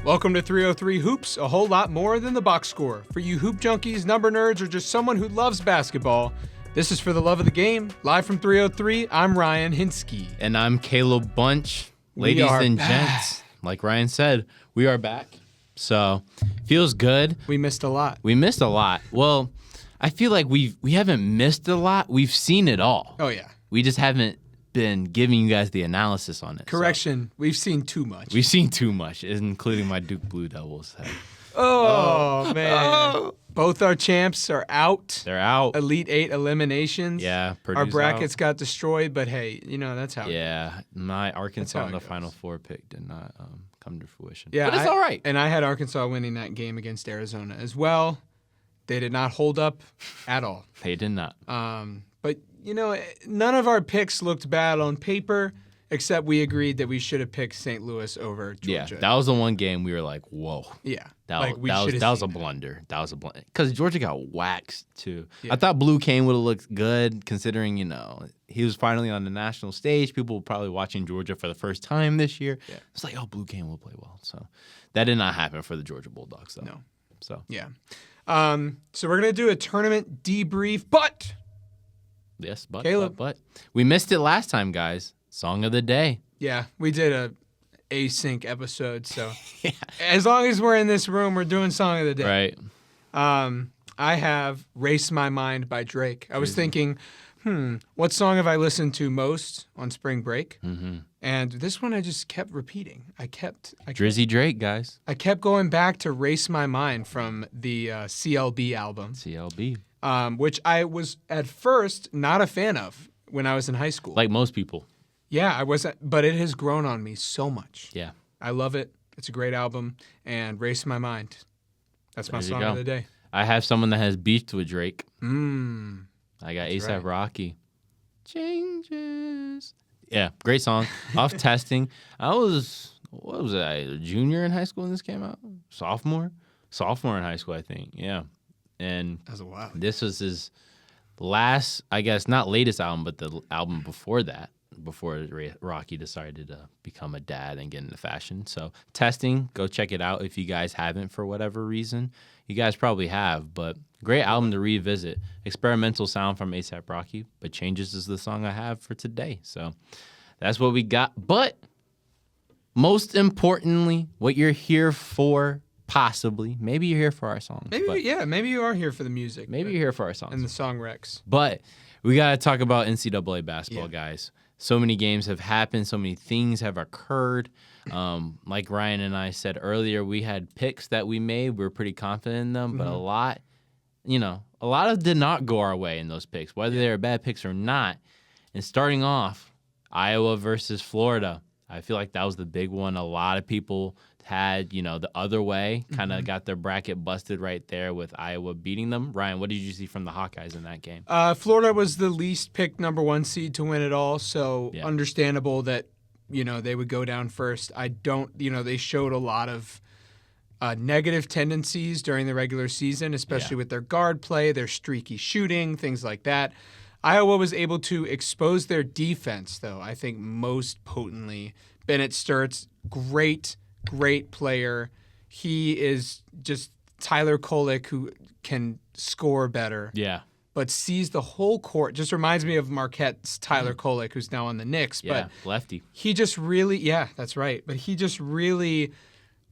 Welcome to 303 Hoops, a whole lot more than the box score. For you hoop junkies, number nerds, or just someone who loves basketball, this is for the love of the game. Live from 303, I'm Ryan Hinsky. And I'm Caleb Bunch. Ladies and gents, like Ryan said, we are back. So, feels good. We missed a lot. Well, I feel like we haven't missed a lot. We've seen it all. Oh, yeah. We just haven't been giving you guys the analysis on it. Correction, we've seen too much. We've seen too much, including my Duke Blue Devils. Oh, man. Both our champs are out. They're out. Elite Eight eliminations. Yeah, Purdue's our brackets out. got destroyed, but hey, that's how. Yeah, my Arkansas in the goes. Final Four pick did not come to fruition. Yeah, but it's all right. And I had Arkansas winning that game against Arizona as well. They did not hold up at all. They did not. But, none of our picks looked bad on paper, except we agreed that we should have picked St. Louis over Georgia. Yeah, that was the one game we were like, whoa. Yeah. That was a blunder. That was a blunder. Because Georgia got waxed, too. Yeah. I thought Blue Kane would have looked good, considering, he was finally on the national stage. People were probably watching Georgia for the first time this year. Yeah. It's like, Blue Kane will play well. So that did not happen for the Georgia Bulldogs, though. No. So. Yeah. So we're going to do a tournament debrief, but... Yes, Caleb. but we missed it last time, guys. Song of the day. Yeah, we did a async episode, so Yeah. as long as we're in this room, we're doing Song of the Day. Right. I have Race My Mind by Drake. I was thinking, what song have I listened to most on spring break? Mm-hmm. And this one I just kept repeating. I kept Drizzy Drake, guys. I kept going back to Race My Mind from the CLB album. CLB. Which I was at first not a fan of when I was in high school. Like most people. Yeah, I wasn't, but it has grown on me so much. Yeah. I love it. It's a great album. And Race My Mind. That's my song of the day. I have someone that has beefed with Drake. I got That's A$AP right. Rocky. Changes. Yeah, great song. Off testing. What was it? A junior in high school when this came out? Sophomore in high school, I think. Yeah. And That was a while. this was his last, I guess, not latest album, but the album before that, before Rocky decided to become a dad and get into fashion. So testing, go check it out if you guys haven't for whatever reason. You guys probably have, but great album to revisit. Experimental sound from A$AP Rocky, but Changes is the song I have for today. So that's what we got. But most importantly, what you're here for, possibly, maybe you're here for our songs. Maybe you are here for the music. Maybe you're here for our songs. And the song Rex. But we got to talk about NCAA basketball, Yeah. guys. So many games have happened. So many things have occurred. Like Ryan and I said earlier, we had picks that we made. We were pretty confident in them, but a lot of did not go our way in those picks, whether they were bad picks or not. And starting off, Iowa versus Florida. I feel like that was the big one. A lot of people had, the other way, kind of got their bracket busted right there with Iowa beating them. Ryan, what did you see from the Hawkeyes in that game? Florida was the least picked number 1 seed to win it all, so understandable that, they would go down first. They showed a lot of negative tendencies during the regular season, especially with their guard play, their streaky shooting, things like that. Iowa was able to expose their defense, though, I think most potently. Bennett Sturtz, great player. He is just Tyler Kolek, who can score better. Yeah. But sees the whole court. Just reminds me of Marquette's Tyler Kolek, who's now on the Knicks. Yeah, but lefty. He just really, that's right. But he just really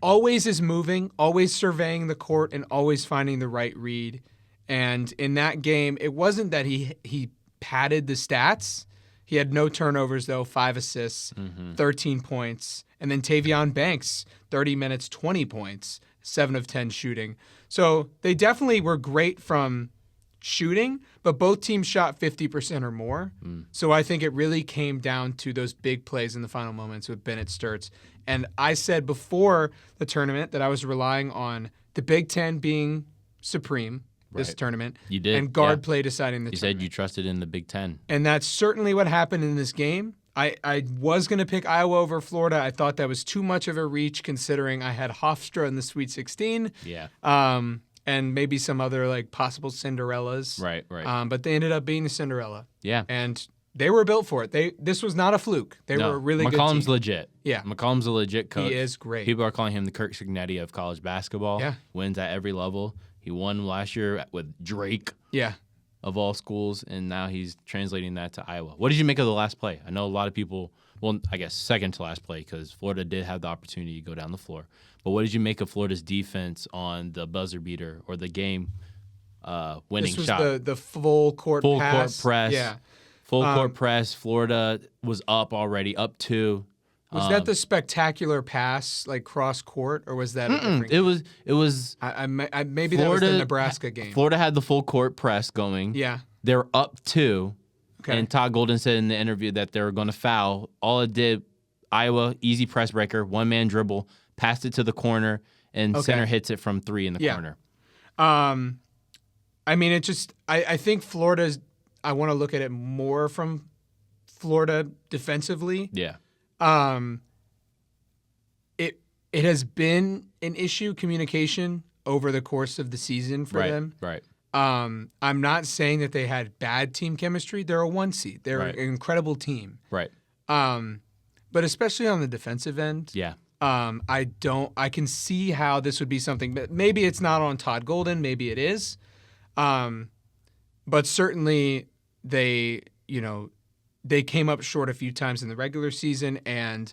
always is moving, always surveying the court, and always finding the right read. And in that game, it wasn't that he padded the stats. He had no turnovers, though, 5 assists, 13 points. And then Tavion Banks, 30 minutes, 20 points, 7 of 10 shooting. So they definitely were great from shooting, but both teams shot 50% or more. So I think it really came down to those big plays in the final moments with Bennett Sturtz. And I said before the tournament that I was relying on the Big Ten being supreme this tournament. You did. And guard play deciding the You tournament. said you trusted in the Big Ten. And that's certainly what happened in this game. I was going to pick Iowa over Florida. I thought that was too much of a reach considering I had Hofstra in the Sweet 16. Yeah. And maybe some other possible Cinderellas. Right. But they ended up being the Cinderella. Yeah. And they were built for it. This was not a fluke. They were a really good McCollum's team. legit. Yeah. McCollum's a legit coach. He is great. People are calling him the Kirk Cignetti of college basketball. Yeah. Wins at every level. He won last year with Drake. Yeah. Of all schools, and now he's translating that to Iowa. What did you make of the last play? I know a lot of people, well, I guess second to last play because Florida did have the opportunity to go down the floor. But what did you make of Florida's defense on the buzzer beater or the game winning shot? This was the full court full pass. Court press. Yeah. Full court press. Florida was up already, up 2. Was that the spectacular pass, like cross court, or was that a different game? It was. Maybe Florida, that was the Nebraska game. Florida had the full court press going. Yeah. They were up 2. Okay. And Todd Golden said in the interview that they were going to foul. All it did, Iowa, easy press breaker, one-man dribble, passed it to the corner, and center hits it from 3 in the corner. I mean, it just I think Florida's. I want to look at it more from Florida defensively. Yeah. It has been an issue, communication, over the course of the season for them. Right. I'm not saying that they had bad team chemistry. They're a 1 seed. They're an incredible team. Right. But especially on the defensive end. Yeah. I can see how this would be something, but maybe it's not on Todd Golden. Maybe it is. But certainly they came up short a few times in the regular season, and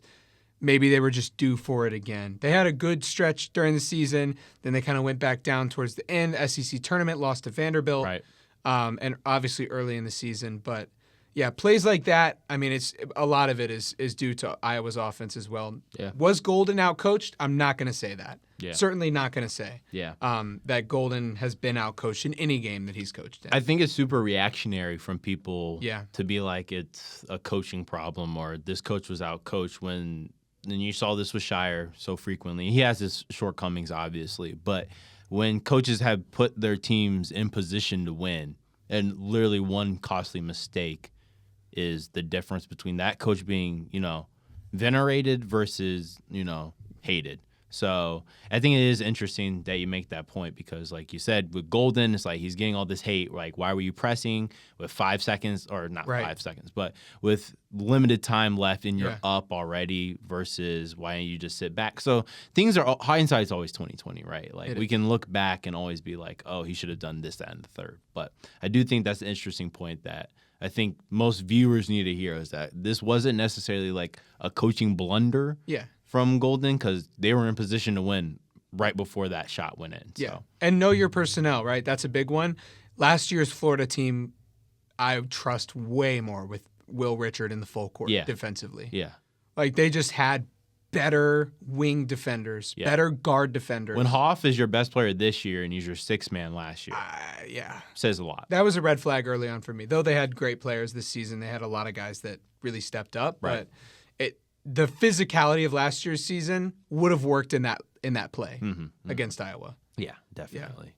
maybe they were just due for it again. They had a good stretch during the season. Then they kind of went back down towards the end. SEC tournament, lost to Vanderbilt. Right. And obviously early in the season. But, yeah, plays like that, I mean, it's a lot of it is due to Iowa's offense as well. Yeah. Was Golden outcoached? I'm not going to say that. Yeah. Certainly not going to say that Golden has been outcoached in any game that he's coached in. I think it's super reactionary from people to be like it's a coaching problem or this coach was outcoached when you saw this with Shire so frequently. He has his shortcomings, obviously, but when coaches have put their teams in position to win and literally one costly mistake is the difference between that coach being, venerated versus, hated. So I think it is interesting that you make that point because, like you said, with Golden, it's like he's getting all this hate. Like, why were you pressing with 5 seconds or not 5 seconds, but with limited time left and you're up already versus why don't you just sit back? So things are hindsight's always 20/20, right? Like we can look back and always be like, oh, he should have done this, that, and the third. But I do think that's an interesting point that I think most viewers need to hear is that this wasn't necessarily like a coaching blunder. Yeah. From Golden because they were in position to win right before that shot went in. So. Yeah, and know your personnel, right? That's a big one. Last year's Florida team, I trust way more with Will Richard in the full court defensively. Yeah. Like they just had better wing defenders, better guard defenders. When Hoff is your best player this year and he's your 6th man last year. Says a lot. That was a red flag early on for me. Though they had great players this season, they had a lot of guys that really stepped up. Right. But the physicality of last year's season would have worked in that play against Iowa. Yeah, definitely.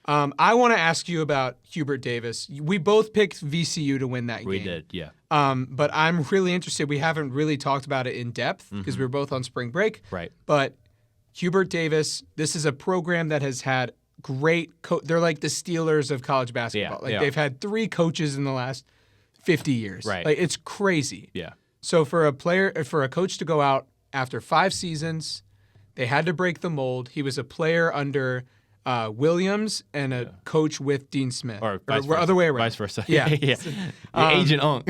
I want to ask you about Hubert Davis. We both picked VCU to win that game. We did, yeah. But I'm really interested. We haven't really talked about it in depth because we were both on spring break. Right. But Hubert Davis, this is a program that has had great they're like the Steelers of college basketball. They've had 3 coaches in the last 50 years. Right. Like it's crazy. Yeah. So for a coach to go out after 5 seasons, they had to break the mold. He was a player under Williams and a coach with Dean Smith. Or other way around. Vice versa. Yeah. The agent Unk.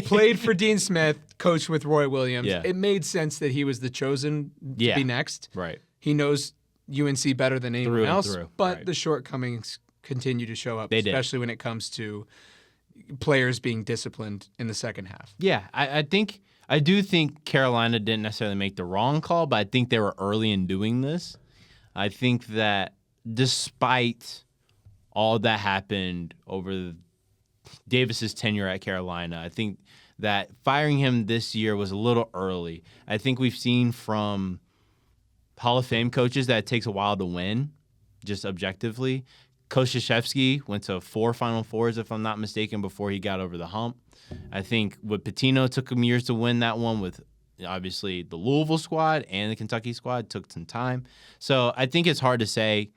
Played for Dean Smith, coached with Roy Williams. Yeah. It made sense that he was the chosen to be next. Right. He knows UNC better than anyone else, but right. the shortcomings continue to show up, They especially when it comes to players being disciplined in the second half. Yeah, I do think Carolina didn't necessarily make the wrong call, but I think they were early in doing this. I think that despite all that happened over Davis's tenure at Carolina, I think that firing him this year was a little early. I think we've seen from Hall of Fame coaches that it takes a while to win, just objectively. Coach Krzyzewski went to 4 Final Fours, if I'm not mistaken, before he got over the hump. I think with Pitino, it took him years to win that one with obviously the Louisville squad and the Kentucky squad. It took some time. So I think it's hard to say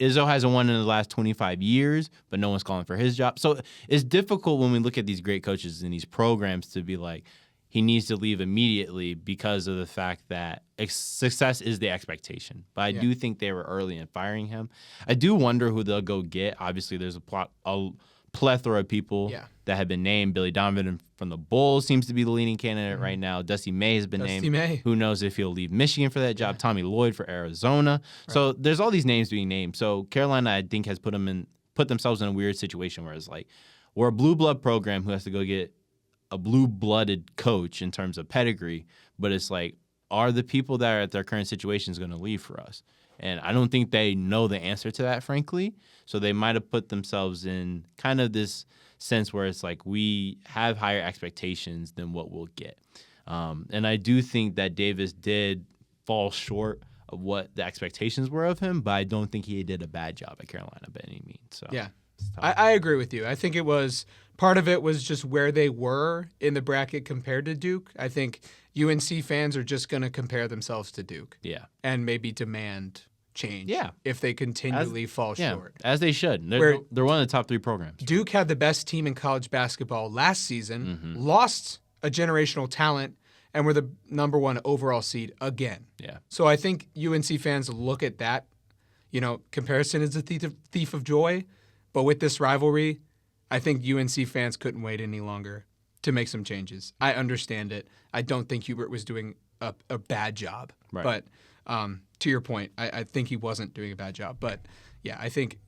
Izzo hasn't won in the last 25 years, but no one's calling for his job. So it's difficult when we look at these great coaches in these programs to be like, he needs to leave immediately because of the fact that success is the expectation. But I do think they were early in firing him. I do wonder who they'll go get. Obviously, there's a plethora of people that have been named. Billy Donovan from the Bulls seems to be the leading candidate right now. Dusty May has been named. Who knows if he'll leave Michigan for that job. Tommy Lloyd for Arizona. Right. So there's all these names being named. So Carolina, I think, has put themselves in a weird situation where it's like, we're a blue blood program who has to go get a blue-blooded coach in terms of pedigree, but it's like, are the people that are at their current situations going to leave for us? And I don't think they know the answer to that, frankly. So they might have put themselves in kind of this sense where it's like, we have higher expectations than what we'll get. And I do think that Davis did fall short of what the expectations were of him, but I don't think he did a bad job at Carolina by any means. So yeah, I agree with you. I think it was part of it was just where they were in the bracket compared to Duke. I think UNC fans are just going to compare themselves to Duke. Yeah. And maybe demand change if they continually fall short. As they should. They're one of the top 3 programs. Duke had the best team in college basketball last season, lost a generational talent, and were the number 1 overall seed again. Yeah. So I think UNC fans look at that, comparison is a thief of joy, but with this rivalry, I think UNC fans couldn't wait any longer to make some changes. I understand it. I don't think Hubert was doing a bad job. Right. But to your point, I think he wasn't doing a bad job. But, yeah, I think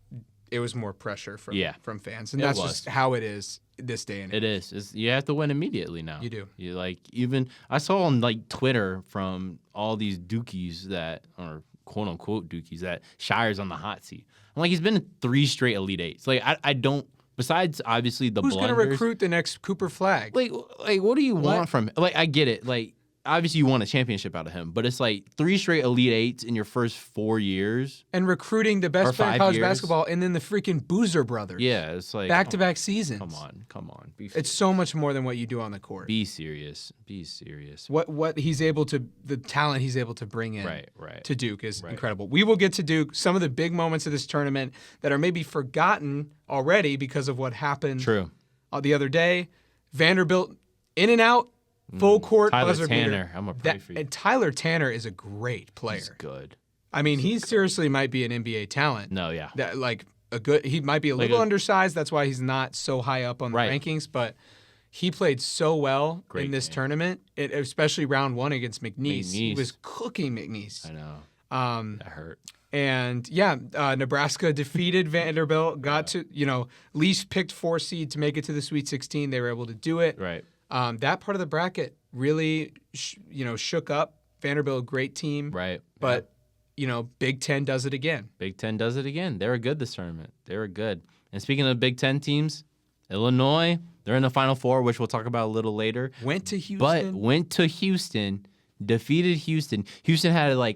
it was more pressure from fans. And that's just how it is this day and age. It is. You have to win immediately now. You do. You even I saw on Twitter from all these Dukies or quote-unquote Dukies that Shire's on the hot seat. I'm like, he's been in 3 straight Elite Eights. Like, I don't. Besides, obviously, the Who's blunders. Who's going to recruit the next Cooper Flagg? Like, what do you want from him? Like, I get it. Like, obviously, you want a championship out of him, but it's like 3 straight Elite Eights in your first 4 years. And recruiting the best player in college basketball, and then the freaking Boozer brothers. Yeah, it's like back-to-back seasons. Come on. It's so much more than what you do on the court. Be serious. What he's able to, the talent he's able to bring in to Duke is incredible. We will get to Duke. Some of the big moments of this tournament that are maybe forgotten already because of what happened the other day. Vanderbilt in and out. Full court buzzer beater. Tyler Tanner, I'm a pray for you. And Tyler Tanner is a great player. He's good. I mean, he seriously might be an NBA talent. No, yeah. He might be a little undersized. That's why he's not so high up on the rankings. But he played so well in this tournament, especially round 1 against McNeese. He was cooking McNeese. I know. That hurt. And Nebraska defeated Vanderbilt. Got to least picked 4 seed to make it to the Sweet 16. They were able to do it. Right. That part of the bracket really, shook up Vanderbilt. Great team, right? But Big Ten does it again. Big Ten does it again. They were good this tournament. They were good. And speaking of Big Ten teams, Illinois, they're in the Final Four, which we'll talk about a little later. Went to Houston, defeated Houston. Houston had an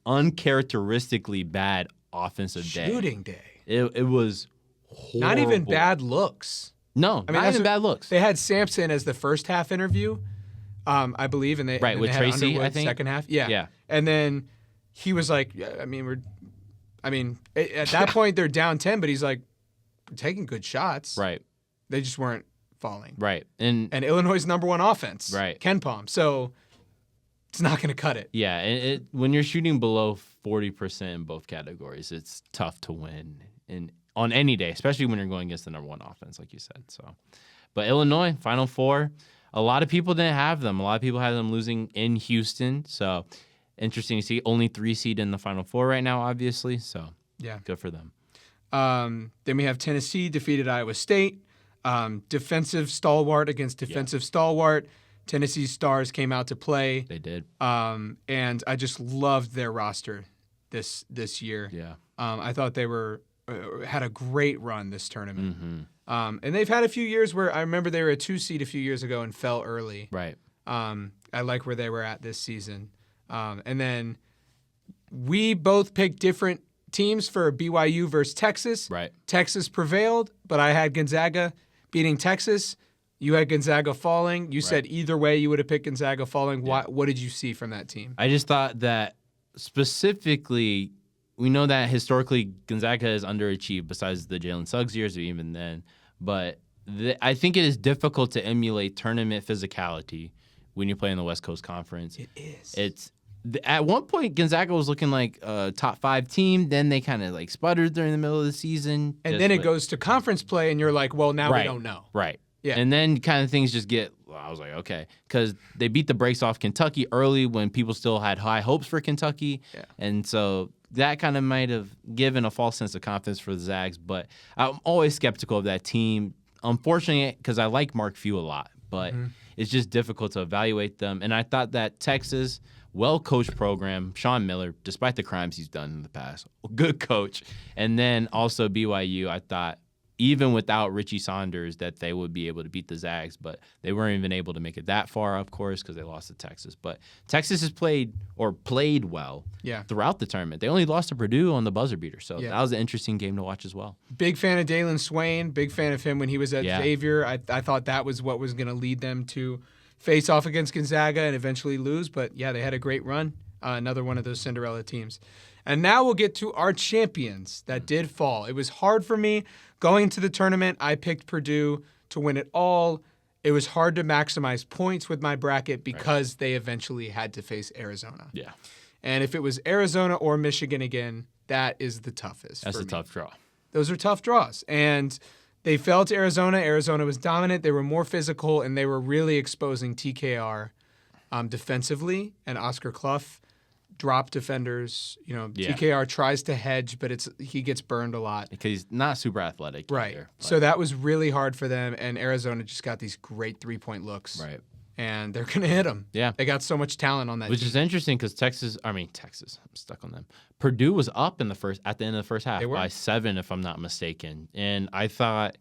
uncharacteristically bad offensive shooting day. It was horrible. Not even bad looks. No, I mean, not even bad looks. They had Sampson as the first half interview, I believe, and with they Tracy, Underwood I think, second half, yeah. And then he was like, at that point they're down 10, but he's like, we're taking good shots, right? They just weren't falling, right? And Illinois' number 1 offense, right? Ken Palm, so it's not going to cut it. Yeah, and when you're shooting below 40% in both categories, it's tough to win on any day, especially when you're going against the number 1 offense, like you said. So, but Illinois, Final Four, a lot of people didn't have them. A lot of people had them losing in Houston. So, interesting to see. Only 3 seed in the Final Four right now, obviously. So, yeah, good for them. Then we have Tennessee defeated Iowa State. Defensive stalwart against defensive stalwart. Tennessee's stars came out to play. They did. And I just loved their roster this year. Yeah. I thought they had a great run this tournament. Mm-hmm. And they've had a few years where I remember they were a 2 seed a few years ago and fell early. Right. I like where they were at this season. And then we both picked different teams for BYU versus Texas. Right. Texas prevailed, but I had Gonzaga beating Texas. You had Gonzaga falling. You said either way you would have picked Gonzaga falling. Yeah. What did you see from that team? I just thought that specifically we know that historically Gonzaga has underachieved besides the Jalen Suggs years or even then. But I think it is difficult to emulate tournament physicality when you're playing the West Coast Conference. It is. It's at one point Gonzaga was looking like a top 5 team. Then they kind of like sputtered during the middle of the season. And then it goes to conference play, and you're like, well, now we don't know. Right. Yeah. And then kind of things just get, I was like, okay. Because they beat the brakes off Kentucky early when people still had high hopes for Kentucky. Yeah. And so that kind of might have given a false sense of confidence for the Zags. But I'm always skeptical of that team. Unfortunately, because I like Mark Few a lot. But it's just difficult to evaluate them. And I thought that Texas, well-coached program, Sean Miller, despite the crimes he's done in the past, good coach. And then also BYU, I thought, even without Richie Saunders, that they would be able to beat the Zags, but they weren't even able to make it that far, of course, because they lost to Texas. But Texas has played well throughout the tournament. They only lost to Purdue on the buzzer beater, so that was an interesting game to watch as well. Big fan of Dalen Swain, big fan of him when he was at Xavier. I thought that was what was going to lead them to face off against Gonzaga and eventually lose, but yeah, they had a great run. Another one of those Cinderella teams. And now we'll get to our champions that did fall. It was hard for me. Going into the tournament, I picked Purdue to win it all. It was hard to maximize points with my bracket because they eventually had to face Arizona. Yeah. And if it was Arizona or Michigan again, that is the toughest. That's a tough draw. Those are tough draws. And they fell to Arizona. Arizona was dominant. They were more physical, and they were really exposing TKR defensively, and Oscar Clough drop defenders. TKR tries to hedge, but he gets burned a lot because he's not super athletic. Right. Either, so that was really hard for them, and Arizona just got these great 3-point looks. Right. And they're going to hit them. Yeah. They got so much talent on that Which team. is interesting because Texas, I'm stuck on them. Purdue was up at the end of the first half by 7, if I'm not mistaken. And I thought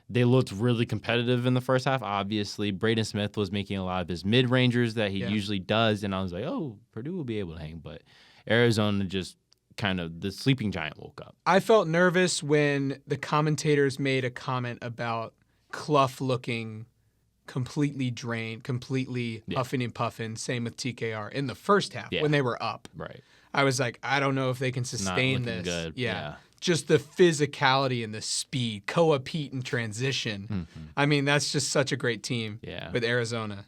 they looked really competitive in the first half. Obviously, Braden Smith was making a lot of his mid-rangers that he usually does. And I was like, oh, Purdue will be able to hang. But Arizona just kind of, the sleeping giant woke up. I felt nervous when the commentators made a comment about Clough looking completely drained, completely huffing and puffing. Same with TKR in the first half when they were up. Right. I was like, I don't know if they can sustain this. Good. Yeah. Just the physicality and the speed, Koa Pete in transition. Mm-hmm. I mean, that's just such a great team with Arizona.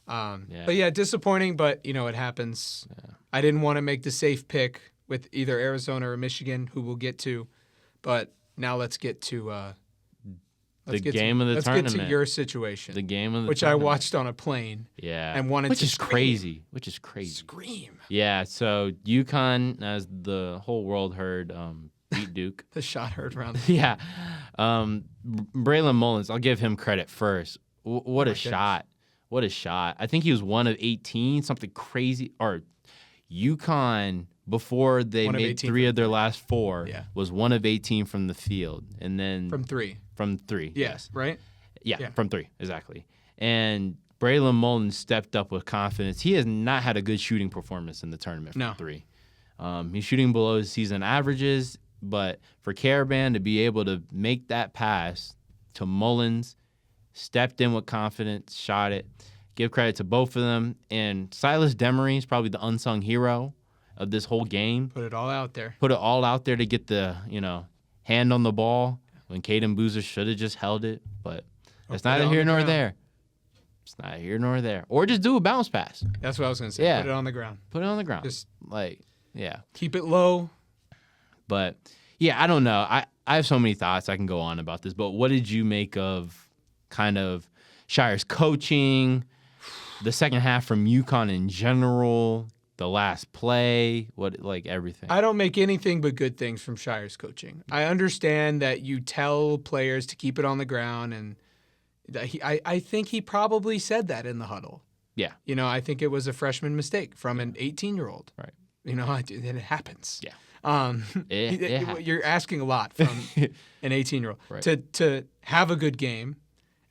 But yeah, disappointing, but it happens. Yeah. I didn't want to make the safe pick with either Arizona or Michigan, who we'll get to. But now let's get to the game of the tournament. Let's get to your situation. The game of the which tournament. I watched on a plane. Yeah. And wanted which to is crazy. Which is crazy. Scream. Yeah. So UConn, as the whole world heard, beat Duke. The shot heard around. Yeah. Braylon Mullins, I'll give him credit first. What a shot. What a shot. I think he was 1 of 18, something crazy. Or UConn, before they made 3 of their last 4, was 1 of 18 from the field. And then From 3. From 3. Yes. Right? Yeah, from 3, exactly. And Braylon Mullins stepped up with confidence. He has not had a good shooting performance in the tournament from 3. He's shooting below his season averages, but for Caravan to be able to make that pass to Mullins, stepped in with confidence, shot it. Give credit to both of them. And Silas Demery is probably the unsung hero of this whole game. Put it all out there. Put it all out there to get the, hand on the ball when Caden Boozer should have just held it. But that's neither here nor there. It's not here nor there. Or just do a bounce pass. That's what I was going to say. Yeah. Put it on the ground. Put it on the ground. Just yeah. Keep it low. But, yeah, I don't know. I have so many thoughts I can go on about this. But what did you make of kind of Shire's coaching, the second half from UConn in general, the last play, everything? I don't make anything but good things from Shire's coaching. I understand that you tell players to keep it on the ground, and I think he probably said that in the huddle. Yeah. I think it was a freshman mistake from an 18-year-old. Right. It happens. Yeah. You're asking a lot from an 18-year-old. Right. To have a good game.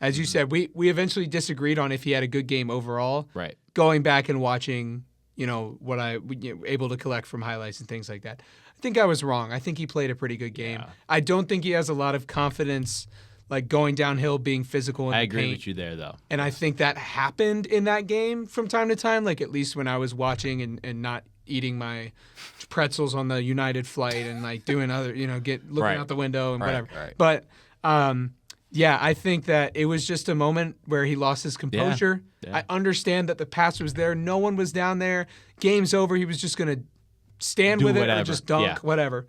As you said, we eventually disagreed on if he had a good game overall. Right. Going back and watching, what I able to collect from highlights and things like that. I think I was wrong. I think he played a pretty good game. Yeah. I don't think he has a lot of confidence, going downhill, being physical in the paint. I agree with you there, though. And I think that happened in that game from time to time, at least when I was watching and not eating my pretzels on the United flight and like doing other, looking Right. out the window and whatever. Right. But yeah, I think that it was just a moment where he lost his composure. Yeah. I understand that the pass was there. No one was down there. Game's over. He was just going to stand Do with it whatever. or just dunk, Yeah. whatever.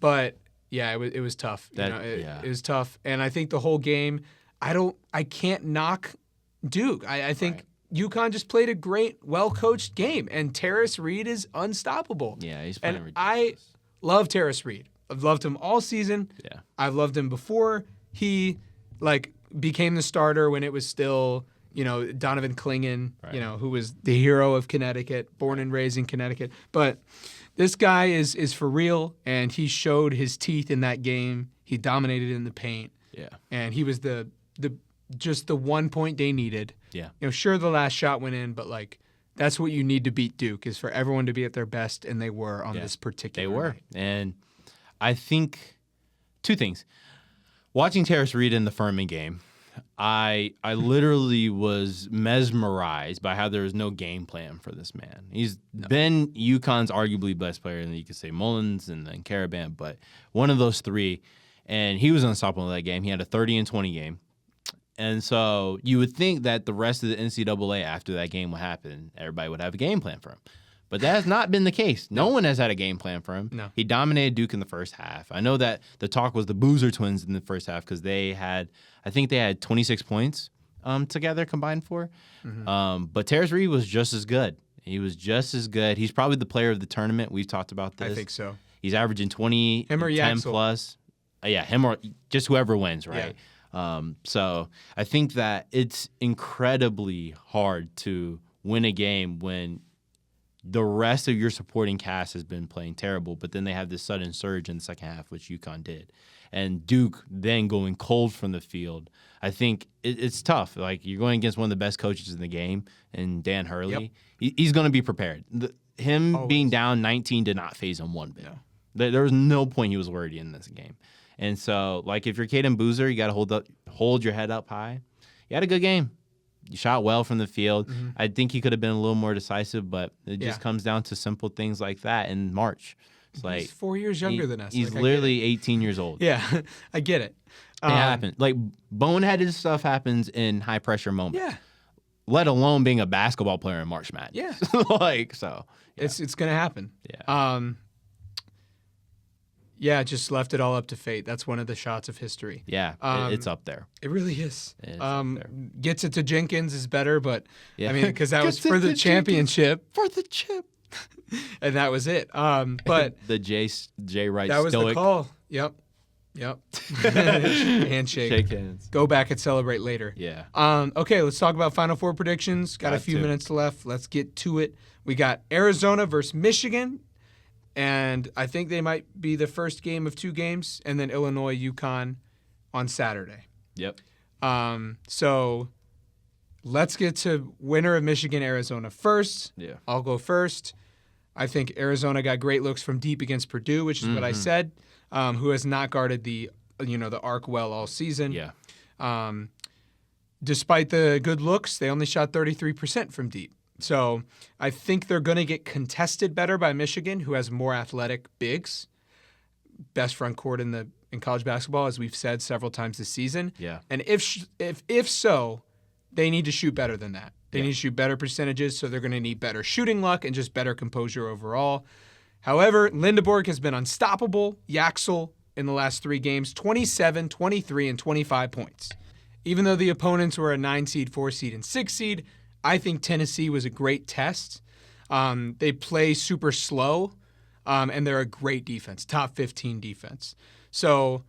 But yeah, it was tough. Yeah. It was tough. And I think the whole game, I can't knock Duke. I think UConn just played a great, well-coached game, and Terrace Reed is unstoppable. Yeah, he's playing And ridiculous. I love Terrace Reed. I've loved him all season. Yeah. I've loved him before he became the starter when it was still, Donovan Clingan, who was the hero of Connecticut, born and raised in Connecticut. But this guy is for real, and he showed his teeth in that game. He dominated in the paint. Yeah. And he was just the 1 point they needed. Yeah. Sure, the last shot went in, but that's what you need to beat Duke, is for everyone to be at their best, and they were on this particular They were. night. And I think two things. Watching Terrace Reed in the Furman game, I literally was mesmerized by how there was no game plan for this man. He's been UConn's arguably best player, and you could say Mullins and then Caravan, but one of those three, and he was unstoppable in that game. He had a 30-20 game. And so you would think that the rest of the NCAA after that game would happen, everybody would have a game plan for him. But that has not been the case. No one has had a game plan for him. No. He dominated Duke in the first half. I know that the talk was the Boozer twins in the first half because they had 26 points together combined for. Mm-hmm. But Terrace Reed was just as good. He was just as good. He's probably the player of the tournament. We've talked about this. I think so. He's averaging 20, Him or 10 Yaxel. plus. Yeah, him or just whoever wins, right? Yeah. So I think that it's incredibly hard to win a game when the rest of your supporting cast has been playing terrible, but then they have this sudden surge in the second half, which UConn did. And Duke then going cold from the field. I think it's tough. Like, you're going against one of the best coaches in the game, and Dan Hurley. Yep. He's going to be prepared. Him Always. being down 19 did not phase him one bit. No. There was no point he was worried in this game. And so, if you're Caden Boozer, you got to hold your head up high. You had a good game. You shot well from the field. Mm-hmm. I think he could have been a little more decisive, but it just comes down to simple things like that in March. It's like He's 4 years younger than us. He's I get literally 18 years old. it. Yeah, I get it. It happens. Boneheaded stuff happens in high pressure moments. Yeah. Let alone being a basketball player in March Madness. Yeah. So. Yeah. It's going to happen. Yeah. Yeah, just left it all up to fate. That's one of the shots of history. Yeah, it's up there. It really is. It's up there. Gets it to Jenkins is better, but Yeah. I mean, because that was Gets it for the to championship, For the chip. and that was it. But The J Wright that was stoic. the call. Yep. Handshake. Shake hands. Go back and celebrate later. Yeah. Okay, let's talk about Final Four predictions. Got a Got few to. minutes left. Let's get to it. We got Arizona versus Michigan, and I think they might be the first game of two games, and then Illinois, UConn on Saturday. Yep. So let's get to winner of Michigan, Arizona first. Yeah. I'll go first. I think Arizona got great looks from deep against Purdue, which is what I said, who has not guarded the arc well all season. Yeah. Despite the good looks, they only shot 33% from deep. So I think they're going to get contested better by Michigan, who has more athletic bigs. Best front court in college basketball, as we've said several times this season. Yeah. And if so, they need to shoot better than that. They need to shoot better percentages, so they're going to need better shooting luck and just better composure overall. However, Lindeborg has been unstoppable. Yaxel in the last 3 games, 27, 23, and 25 points. Even though the opponents were a 9 seed, 4 seed, and 6 seed, I think Tennessee was a great test. They play super slow, and they're a great defense, top 15 defense. So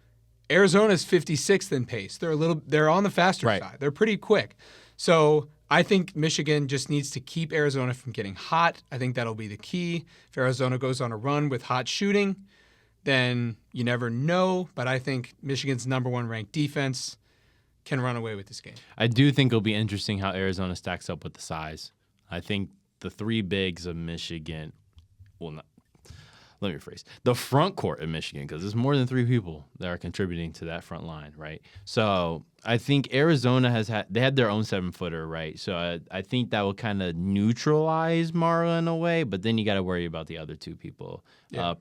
Arizona's 56th in pace. They're on the faster side. They're pretty quick. So I think Michigan just needs to keep Arizona from getting hot. I think that'll be the key. If Arizona goes on a run with hot shooting, then you never know. But I think Michigan's number 1 ranked defense can run away with this game. I do think it'll be interesting how Arizona stacks up with the size. I think the 3 bigs of Michigan will not. let me rephrase, the front court in Michigan, because there's more than 3 people that are contributing to that front line, right? So I think Arizona they had their own 7-footer, right? So I think that will kind of neutralize Mara in a way, but then you got to worry about the other 2 people,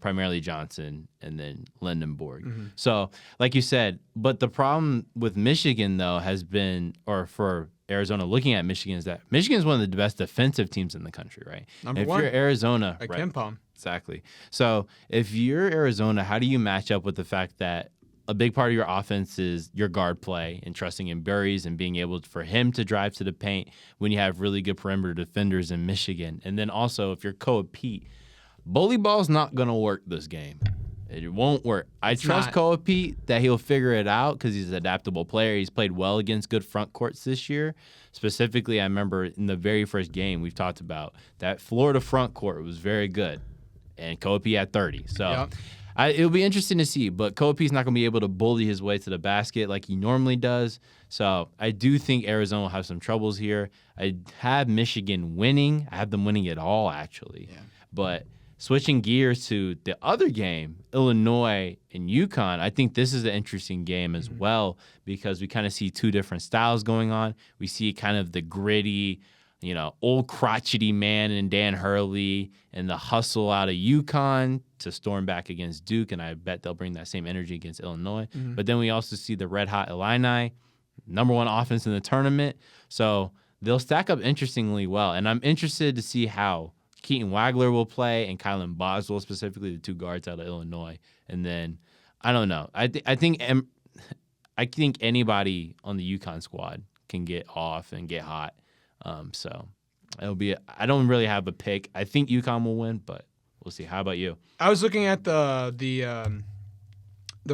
primarily Johnson and then Lindenborg. Mm-hmm. So like you said, but the problem with Michigan, though, has been, or for Arizona looking at Michigan, is that Michigan is one of the best defensive teams in the country, right? Number if one. you're Arizona, At right, KenPom. exactly. So if you're Arizona, how do you match up with the fact that a big part of your offense is your guard play and trusting in Burries and being able for him to drive to the paint when you have really good perimeter defenders in Michigan? And then also, if you're Koa-Pete, bully ball's not going to work this game. It won't work. I trust Koa-Pete that he'll figure it out because he's an adaptable player. He's played well against good front courts this year. Specifically, I remember in the very first game we've talked about that Florida front court was very good, and Koa-Pete had 30. So it'll be interesting to see, but Koa-Pete's not going to be able to bully his way to the basket like he normally does. So I do think Arizona will have some troubles here. I have Michigan winning. I have them winning it all, actually. Yeah. But switching gears to the other game, Illinois and UConn, I think this is an interesting game as well because we kind of see 2 different styles going on. We see kind of the gritty, old crotchety man in Dan Hurley and the hustle out of UConn to storm back against Duke, and I bet they'll bring that same energy against Illinois. Mm-hmm. But then we also see the red-hot Illini, number 1 offense in the tournament. So they'll stack up interestingly well, and I'm interested to see how Keaton Wagler will play and Kylan Boswell, specifically the 2 guards out of Illinois. And then, I don't know. I think anybody on the UConn squad can get off and get hot. So it'll be. I don't really have a pick. I think UConn will win, but we'll see. How about you? I was looking at the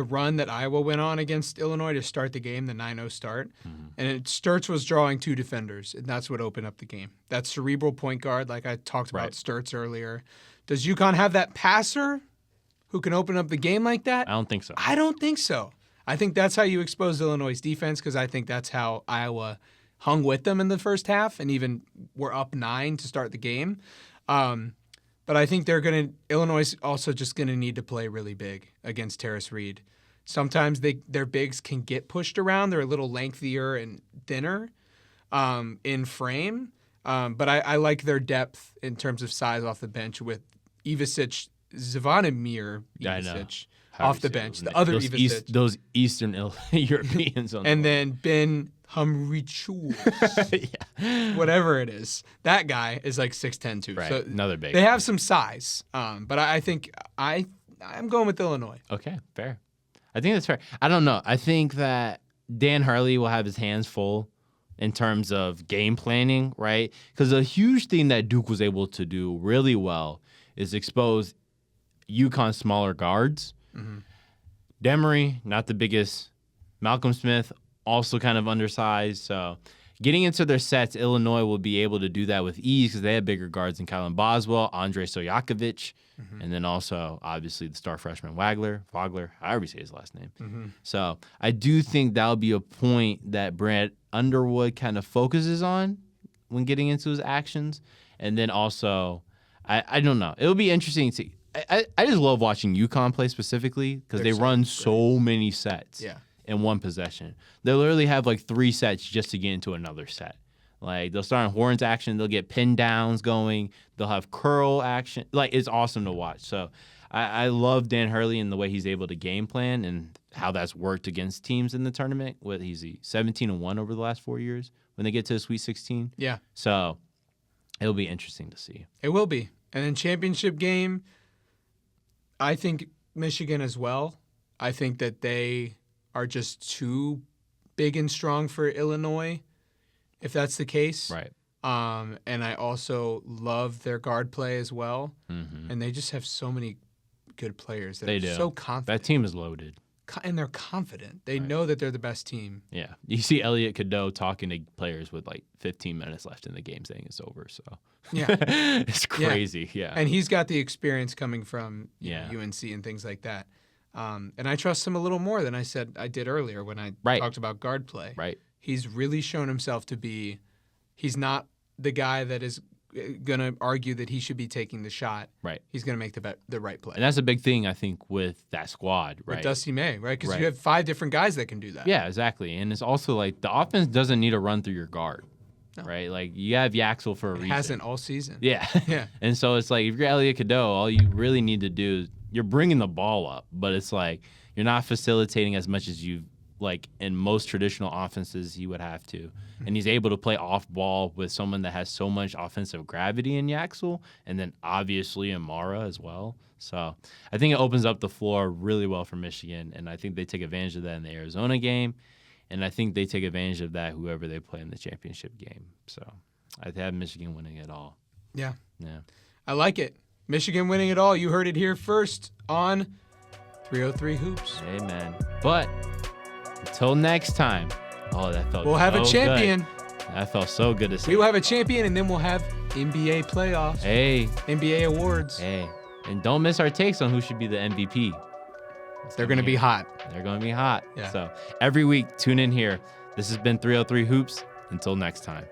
run that Iowa went on against Illinois to start the game, the 9-0 start, and Sturtz was drawing 2 defenders, and that's what opened up the game. That cerebral point guard, like I talked about Sturtz earlier. Does UConn have that passer who can open up the game like that? I don't think so. I don't think so. I think that's how you expose Illinois' defense because I think that's how Iowa hung with them in the first half and even were up 9 to start the game. But I think Illinois is also just going to need to play really big against Terrace Reed. Sometimes their bigs can get pushed around. They're a little lengthier and thinner in frame. But I like their depth in terms of size off the bench with Zvonimir Ivasic off the bench. The other Ivasic. Those Eastern Europeans. And then Ben Humrichul, whatever it is. That guy is like 6'10" too. Right. So another big. They have some size, but I think I'm going with Illinois. Okay, fair. I think that's fair. I don't know. I think that Dan Hurley will have his hands full in terms of game planning, right? Because a huge thing that Duke was able to do really well is expose UConn's smaller guards. Mm-hmm. Demery, not the biggest. Malcolm Smith, also kind of undersized. So getting into their sets, Illinois will be able to do that with ease because they have bigger guards than Kylan Boswell, Andrei Stojakovic, and then also, obviously, the star freshman Wagler, however you say his last name. Mm-hmm. So I do think that'll be a point that Brad Underwood kind of focuses on when getting into his actions. And then also, I don't know. It'll be interesting to see. I just love watching UConn play specifically because they run so many sets. Yeah. In one possession. They'll literally have like 3 sets just to get into another set. Like they'll start on horns action, they'll get pin downs going, they'll have curl action. Like it's awesome to watch. So I love Dan Hurley and the way he's able to game plan and how that's worked against teams in the tournament. He's 17-1 over the last 4 years when they get to the Sweet 16. Yeah. So it'll be interesting to see. It will be. And then championship game, I think Michigan as well. I think that they are just too big and strong for Illinois, if that's the case. Right. And I also love their guard play as well. Mm-hmm. And they just have so many good players. They do. So confident. That team is loaded. And they're confident. They know that they're the best team. Yeah. You see Elliot Cadeau talking to players with like 15 minutes left in the game saying it's over. So yeah, it's crazy. Yeah. And he's got the experience coming from UNC and things like that. And I trust him a little more than I said I did earlier when I talked about guard play. Right. He's really shown himself to be – he's not the guy that is going to argue that he should be taking the shot, Right. he's going to make the right play. And that's a big thing, I think, with that squad, right? With Dusty May, right? Because Right. you have 5 different guys that can do that. Yeah, exactly. And it's also like the offense doesn't need to run through your guard, No. right? Like you have Yaxel for a It reason. hasn't all season. Yeah. Yeah. And so it's like if you're Elliot Cadeau, all you really need to do is you're bringing the ball up, but it's like you're not facilitating as much as you like in most traditional offenses he would have to. And he's able to play off ball with someone that has so much offensive gravity in Yaxel and then obviously Amara as well. So I think it opens up the floor really well for Michigan, and I think they take advantage of that in the Arizona game, and I think they take advantage of that whoever they play in the championship game. So I have Michigan winning it all. Yeah. Yeah. I like it. Michigan winning it all. You heard it here first on 303 Hoops. Amen. But until next time. Oh, that felt We'll have so a champion. good. That felt so good to see. We will have a champion, and then we'll have NBA playoffs, Hey. NBA awards. Hey. And don't miss our takes on who should be the MVP. They're going to be hot. They're going to be hot. Yeah. So every week, tune in here. This has been 303 Hoops. Until next time.